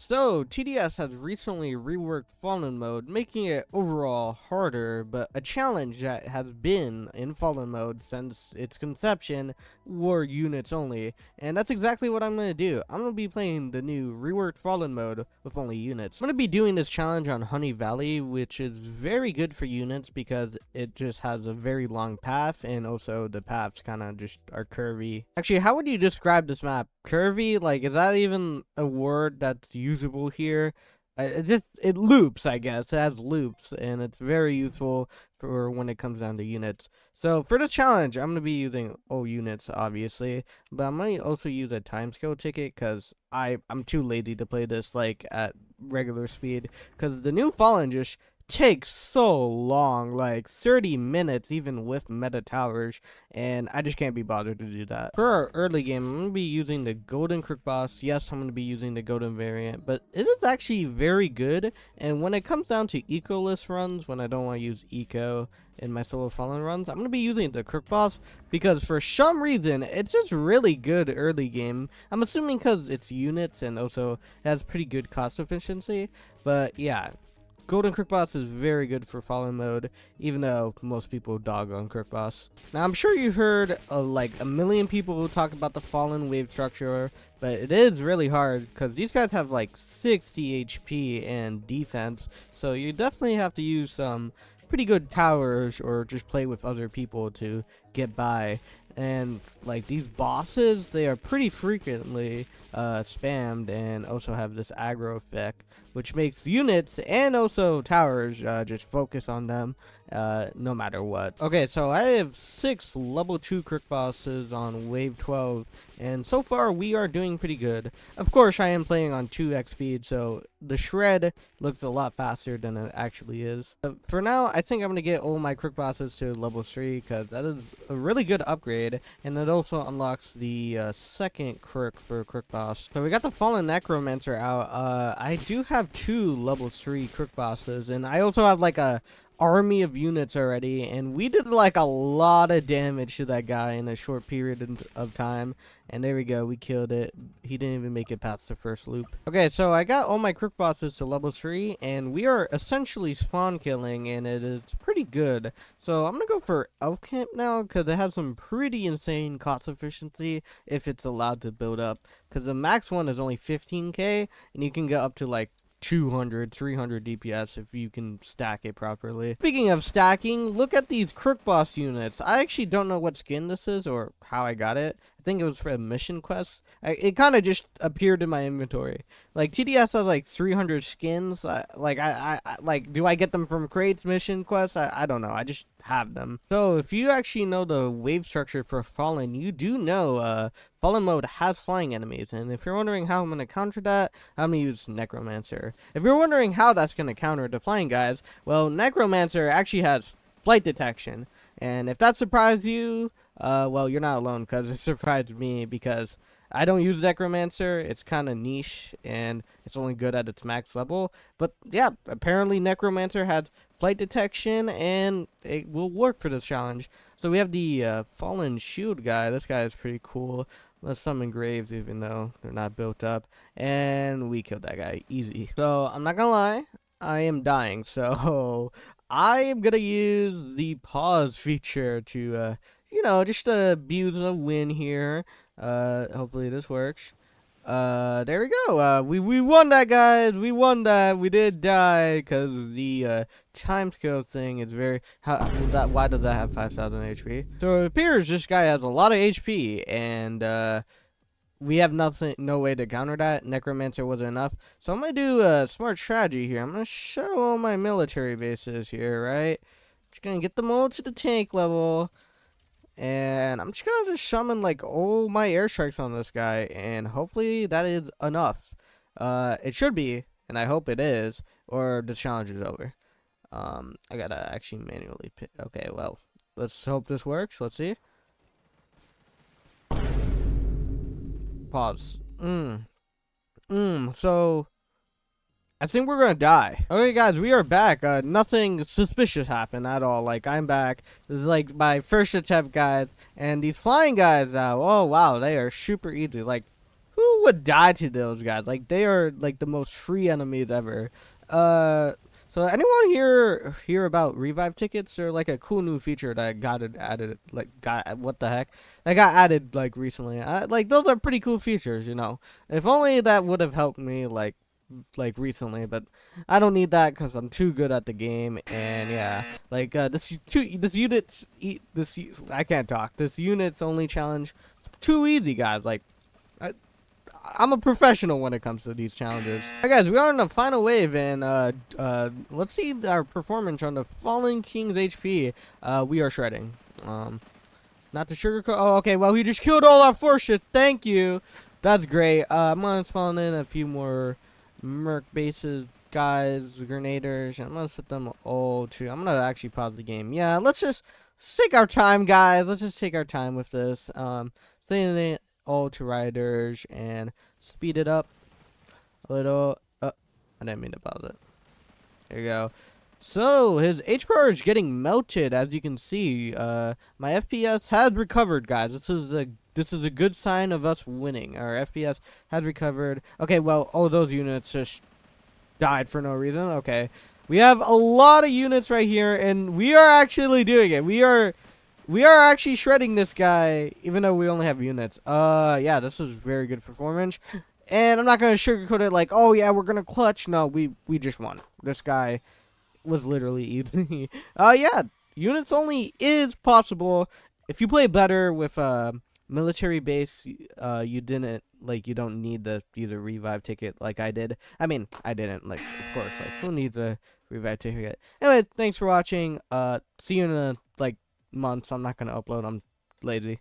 So, TDS has recently reworked Fallen mode, making it overall harder, but a challenge that has been in Fallen mode since its conception were units only, and that's exactly what I'm going to do. I'm going to be playing the new reworked Fallen mode with only units. I'm going to be doing this challenge on Honey Valley, which is very good for units because it just has a very long path, and also the paths kind of just are curvy. Actually, how would you describe this map? Curvy? Like, is that even a word that's usable here? It loops, I guess. It has loops, and it's very useful for when it comes down to units. So for this challenge, I'm gonna be using units, obviously, but I might also use a timescale ticket because I'm too lazy to play this like at regular speed. Because the new Fallen just takes so long, like 30 minutes even with meta towers, and I just can't be bothered to do that. For our early game, I'm going to be using the golden Crook boss. Yes, I'm going to be using the golden variant, but it is actually very good, and when it comes down to eco-less runs, when I don't want to use eco in my solo Fallen runs, I'm going to be using the Crook boss because for some reason, it's just really good early game. I'm assuming because it's units and also has pretty good cost efficiency, but yeah. Golden Crook Boss is very good for Fallen mode, even though most people dog on Crook Boss. Now, I'm sure you heard like a million people talk about the Fallen wave structure, but it is really hard because these guys have like 60 HP and defense, so you definitely have to use some pretty good towers or just play with other people to get by. And like these bosses, they are pretty frequently spammed and also have this aggro effect, which makes units and also towers just focus on them no matter what. Okay, so I have 6 level 2 Crook bosses on wave 12, and so far we are doing pretty good. Of course, I am playing on 2x speed, so the shred looks a lot faster than it actually is. For now, I think I'm going to get all my Crook bosses to level 3 because that is a really good upgrade, and it also unlocks the second Crook for Crook boss. So we got the Fallen Necromancer out. I do have 2 level 3 Crook bosses, and I also have like a army of units already, and we did like a lot of damage to that guy in a short period of time, and there we go, we killed it. He didn't even make it past the first loop. Okay, so I got all my Crook bosses to level 3, and we are essentially spawn killing, and it is pretty good. So I'm gonna go for Elf Camp now because it has some pretty insane cost efficiency if it's allowed to build up, because the max one is only 15k, and you can get up to like 200, 300 DPS if you can stack it properly. Speaking of stacking, look at these Crook boss units. I actually don't know what skin this is or how I got it. I think it was for a mission quest. It kind of just appeared in my inventory. Like TDS has like 300 skins. Like, do I get them from crates, mission quests? I don't know. I just have them. So if you actually know the wave structure for Fallen, you do know Fallen mode has flying enemies, and if you're wondering how I'm going to counter that, I'm going to use Necromancer. If you're wondering how that's going to counter the flying guys, well, Necromancer actually has flight detection, and if that surprised you, well, you're not alone, because it surprised me, because I don't use Necromancer. It's kind of niche, and it's only good at its max level, but yeah, apparently Necromancer has flight detection, and it will work for this challenge. So we have the Fallen Shield guy. This guy is pretty cool. Let's summon Graves even though they're not built up. And we killed that guy. Easy. So I'm not gonna lie. I am dying. So I am gonna use the pause feature to, you know, just abuse a win here. Hopefully this works. There we go. We won that, guys. We won that. We did die because the timescale thing is very. Why does that have 5,000 HP? So it appears this guy has a lot of HP, and we have no way to counter that. Necromancer wasn't enough, so I'm gonna do a smart strategy here. I'm gonna show all my military bases here, right? Just gonna get them all to the tank level. And I'm just gonna summon like all my airstrikes on this guy, and hopefully that is enough. It should be, and I hope it is, or the challenge is over. I gotta actually manually pick. Okay, well, let's hope this works. Let's see. Pause. So I think we're gonna die. Okay, guys, we are back. Nothing suspicious happened at all. Like, I'm back. This is like my first attempt, guys. And these flying guys, oh wow, they are super easy. Like, who would die to those guys? Like they are like the most free enemies ever. Uh, so anyone here hear about revive tickets? They're like a cool new feature that got it added. Like got what the heck? That got added like recently. Like those are pretty cool features, you know. If only that would have helped me like recently, but I don't need that because I'm too good at the game. And yeah, like I can't talk. This units only challenge, too easy, guys. Like I, I'm a professional when it comes to these challenges. Alright, guys, we are in the final wave, and let's see our performance on the Fallen King's HP. We are shredding. Not the sugarcoat. Oh, okay. Well, he just killed all our forces. Thank you. That's great. I'm gonna spawn in a few more merc bases, guys, grenaders. I'm gonna set them all to. I'm gonna actually pause the game. Yeah, let's just take our time, guys. Let's just take our time with this. Setting it all to riders and speed it up a little. I didn't mean to pause it. There you go. So, his H bar is getting melted, as you can see. My FPS has recovered, guys. This is a good sign of us winning. Our FPS has recovered. Okay, well, all those units just died for no reason. Okay. We have a lot of units right here, and we are actually doing it. We are actually shredding this guy, even though we only have units. Yeah, this was very good performance. And I'm not gonna sugarcoat it like, oh yeah, we're gonna clutch. No, we just won. This guy was literally easy. Yeah, units only is possible if you play better with military base. You didn't you don't need the either revive ticket like I did. I mean, I didn't like, of course. Like, who needs a revive ticket? Anyway, thanks for watching. See you in a months. I'm not gonna upload. I'm lazy.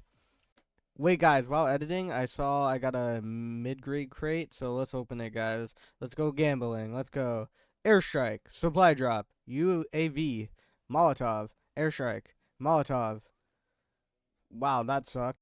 Wait, guys, while editing, I saw I got a mid-grade crate, so let's open it, guys. Let's go gambling. Let's go. Airstrike, supply drop, UAV, Molotov, airstrike, Molotov. Wow, that sucked.